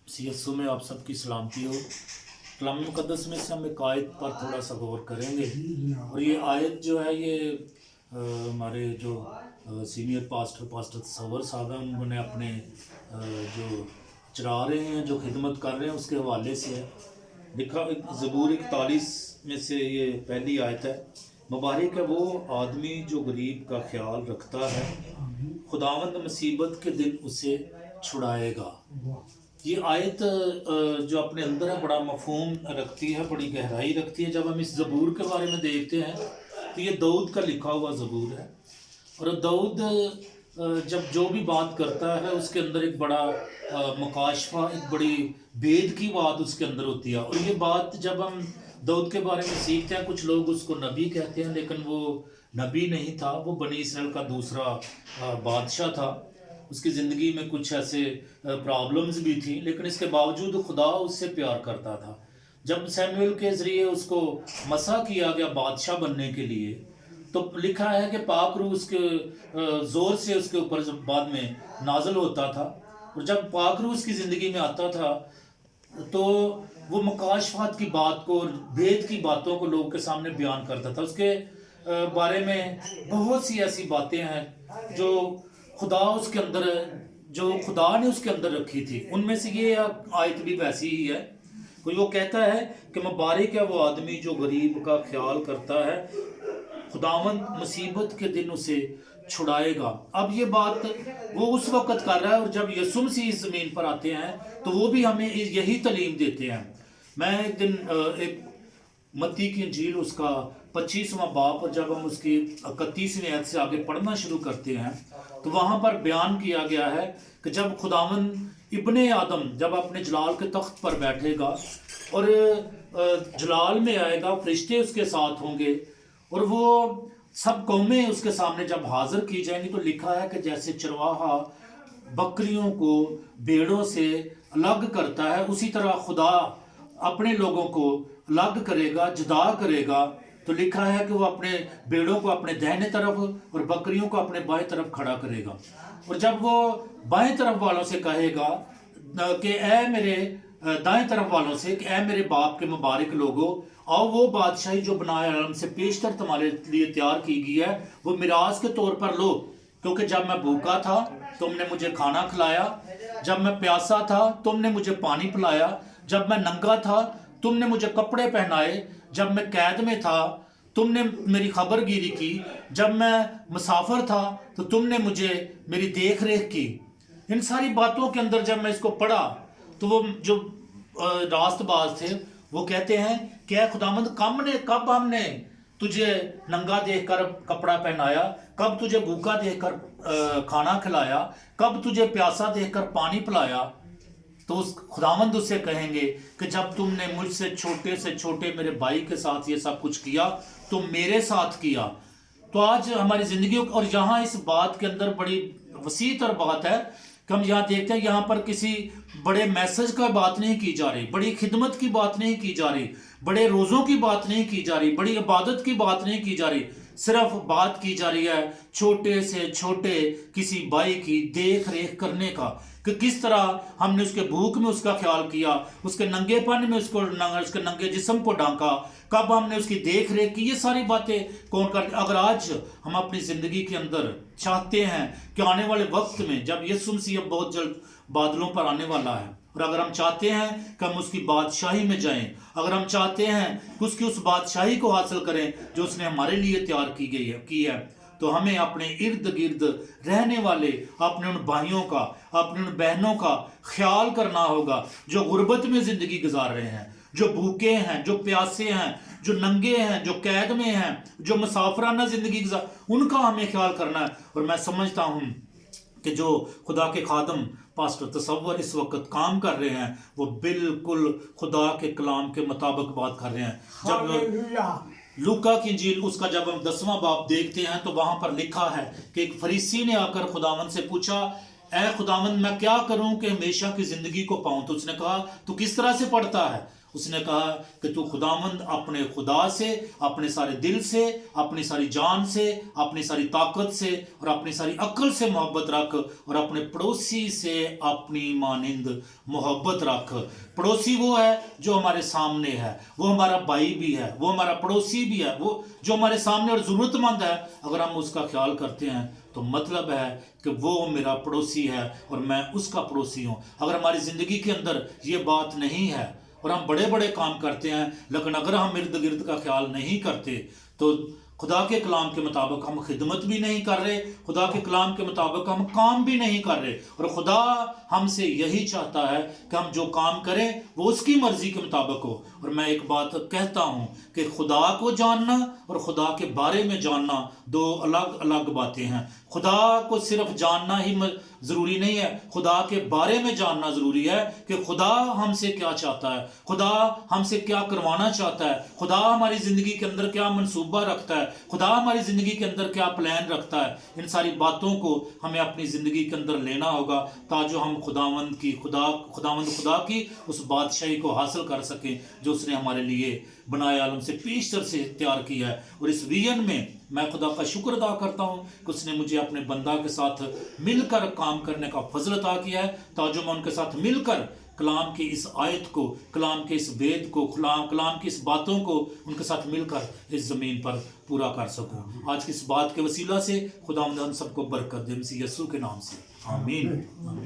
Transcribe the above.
CSO में आप सबकी सलामती हो। कलाम मुक़द्दस में से हम एक आयत पर थोड़ा सा गौर करेंगे, और ये आयत जो है ये हमारे जो सीनियर पास्टर तसव्वुर साहब हैं उन्होंने अपने जो चला रहे हैं, जो खिदमत कर रहे हैं, उसके हवाले से है। लिखा ज़बूर 41 में से ये पहली आयत है, मुबारक है वो आदमी जो गरीब का ख्याल रखता है, खुदावंद मुसीबत के दिन उसे छुड़ाएगा। ये आयत जो अपने अंदर है बड़ा मफहूम रखती है, बड़ी गहराई रखती है। जब हम इस ज़बूर के बारे में देखते हैं तो ये दाऊद का लिखा हुआ ज़बूर है, और दाऊद जब जो भी बात करता है उसके अंदर एक बड़ा मुकाशफा, एक बड़ी भेद की बात उसके अंदर होती है। और ये बात जब हम दाऊद के बारे में सीखते हैं, कुछ लोग उसको नबी कहते हैं, लेकिन वो नबी नहीं था, वो बनी इसराइल का दूसरा बादशाह था। उसकी ज़िंदगी में कुछ ऐसे प्रॉब्लम्स भी थी, लेकिन इसके बावजूद खुदा उससे प्यार करता था। जब सैमुएल के ज़रिए उसको मसा किया गया बादशाह बनने के लिए, तो लिखा है कि पाक रूह उसके ज़ोर से उसके ऊपर बाद में नाजल होता था, और जब पाक रूह उसकी ज़िंदगी में आता था तो वो मुकाशफात की बात को और भेद की बातों को लोगों के सामने बयान करता था। उसके बारे में बहुत सी ऐसी बातें हैं जो खुदा उसके अंदर, जो खुदा ने उसके अंदर रखी थी। उनमें से ये आयत भी वैसी ही है। कोई वो कहता है कि मुबारक है वो आदमी जो गरीब का ख्याल करता है, खुदावंद मुसीबत के दिन उसे छुड़ाएगा। अब ये बात वो उस वक़्त कर रहा है, और जब यीशु मसीह इस ज़मीन पर आते हैं तो वो भी हमें यही तालीम देते हैं। मैं एक दिन एक मत्ती की इंजील उसका 25वां बाब, और जब हम उसकी 31वीं आयत से आगे पढ़ना शुरू करते हैं तो वहाँ पर बयान किया गया है कि जब खुदावंद इब्ने आदम जब अपने जलाल के तख्त पर बैठेगा और जलाल में आएगा, फरिश्ते उसके साथ होंगे, और वो सब कौमें उसके सामने जब हाजिर की जाएंगी, तो लिखा है कि जैसे चरवाहा बकरियों को भेड़ों से अलग करता है, उसी तरह खुदा अपने लोगों को अलग करेगा, जुदा करेगा। तो लिखा है कि वो अपने भेड़ों को अपने दाहिने तरफ और बकरियों को अपने बाएं तरफ खड़ा करेगा। और जब वो बाएं तरफ वालों से कहेगा कि ए मेरे दाएं तरफ वालों से कि ए मेरे बाप के मुबारक लोगों, और वो बादशाही जो बनाए आलम से पेशतर तुम्हारे लिए तैयार की गई है, वो मिराज के तौर पर लो, क्योंकि जब मैं भूखा था तुमने मुझे खाना खिलाया, जब मैं प्यासा था तुमने मुझे पानी पिलाया, जब मैं नंगा था तुमने मुझे कपड़े पहनाए, जब मैं कैद में था तुमने मेरी खबरगिरी की, जब मैं मुसाफिर था तो तुमने मुझे मेरी देख रेख की। इन सारी बातों के अंदर जब मैं इसको पढ़ा तो वो जो रास्तबाज थे वो कहते हैं क्या खुदावंद कब हमने तुझे नंगा देखकर कपड़ा पहनाया, कब तुझे भूखा देखकर खाना खिलाया, कब तुझे प्यासा देखकर पानी पिलाया। तो उस खुदावंद उससे कहेंगे कि जब तुमने मुझसे छोटे से छोटे मेरे भाई के साथ ये सब कुछ किया तो मेरे साथ किया। तो आज हमारी जिंदगी, और यहाँ इस बात के अंदर बड़ी वसी तर बात है कि हम यहाँ देखते हैं, यहाँ पर किसी बड़े मैसेज का बात नहीं की जा रही, बड़ी खिदमत की बात नहीं की जा रही, बड़े रोज़ों की बात नहीं की जा रही, बड़ी इबादत की बात नहीं की जा रही। सिर्फ बात की जा रही है छोटे से छोटे किसी भाई की देख रेख करने का, कि किस तरह हमने उसके भूख में उसका ख्याल किया, उसके नंगेपन में उसके नंगे जिस्म को ढांका, कब हमने उसकी देख रेख की। ये सारी बातें कौन कर। अगर आज हम अपनी ज़िंदगी के अंदर चाहते हैं कि आने वाले वक्त में जब यीशु मसीह अब बहुत जल्द बादलों पर आने वाला है, और अगर हम चाहते हैं कि हम उसकी बादशाही में जाएं, अगर हम चाहते हैं कि उसकी उस बादशाही को हासिल करें जो उसने हमारे लिए तैयार की है, तो हमें अपने इर्द गिर्द रहने वाले अपने उन भाइयों का, अपने उन बहनों का ख्याल करना होगा जो गुर्बत में ज़िंदगी गुजार रहे हैं, जो भूखे हैं, जो प्यासे हैं, जो नंगे हैं, जो कैद में हैं, जो मुसाफराना ज़िंदगी गुजार, उनका हमें ख्याल करना है। और मैं समझता हूँ कि जो खुदा के खादम पास्टर तसव्वुर इस वक्त काम कर रहे हैं वो बिल्कुल खुदा के कलाम के मुताबिक बात कर रहे हैं। जब लूका की इंजील उसका जब हम 10वां बाब देखते हैं तो वहां पर लिखा है कि एक फरीसी ने आकर खुदावंद से पूछा, ए खुदावंद मैं क्या करूं कि हमेशा की जिंदगी को पाऊं। तो उसने कहा तू किस तरह से पढ़ता है। اس نے کہا کہ تو خداوند اپنے خدا سے، اپنے سارے دل سے، اپنی ساری جان سے، اپنی ساری طاقت سے اور اپنی ساری عقل سے محبت رکھ، اور اپنے پڑوسی سے اپنی مانند محبت رکھ۔ پڑوسی وہ ہے جو ہمارے سامنے ہے، وہ ہمارا بھائی بھی ہے، وہ ہمارا پڑوسی بھی ہے، وہ جو ہمارے سامنے اور ضرورت مند ہے۔ اگر ہم اس کا خیال کرتے ہیں تو مطلب ہے کہ وہ میرا پڑوسی ہے اور میں اس کا پڑوسی ہوں۔ اگر ہماری زندگی کے اندر یہ بات نہیں ہے اور ہم بڑے بڑے کام کرتے ہیں، لیکن اگر ہم ارد گرد کا خیال نہیں کرتے تو خدا کے کلام کے مطابق ہم خدمت بھی نہیں کر رہے، خدا کے کلام کے مطابق ہم کام بھی نہیں کر رہے، اور خدا ہم سے یہی چاہتا ہے کہ ہم جو کام کریں وہ اس کی مرضی کے مطابق ہو۔ اور میں ایک بات کہتا ہوں کہ خدا کو جاننا اور خدا کے بارے میں جاننا دو الگ الگ باتیں ہیں۔ خدا کو صرف جاننا ہی ضروری نہیں ہے، خدا کے بارے میں جاننا ضروری ہے کہ خدا ہم سے کیا چاہتا ہے، خدا ہم سے کیا کروانا چاہتا ہے، خدا ہماری زندگی کے اندر کیا منصوبہ رکھتا ہے، خدا ہماری زندگی کے اندر کیا پلان رکھتا ہے۔ ان ساری باتوں کو ہمیں اپنی زندگی کے اندر لینا ہوگا تاکہ ہم خدا کی اس بادشاہی کو حاصل کر سکیں جو اس نے ہمارے لیے بنائے عالم سے پیشتر سے تیار کیا ہے۔ اور اس ویژن میں میں خدا کا شکر ادا کرتا ہوں کہ اس نے مجھے اپنے بندہ کے ساتھ مل کر کام کرنے کا فضل عطا کیا ہے تاکہ میں ان کے ساتھ مل کر کلام کی اس آیت کو، کلام کے اس وید کو، کلام کی اس باتوں کو ان کے ساتھ مل کر اس زمین پر پورا کر سکوں۔ آج کی اس بات کے وسیلہ سے خدا ہم سب کو برکت دے، مسیح یسوع کے نام سے آمین۔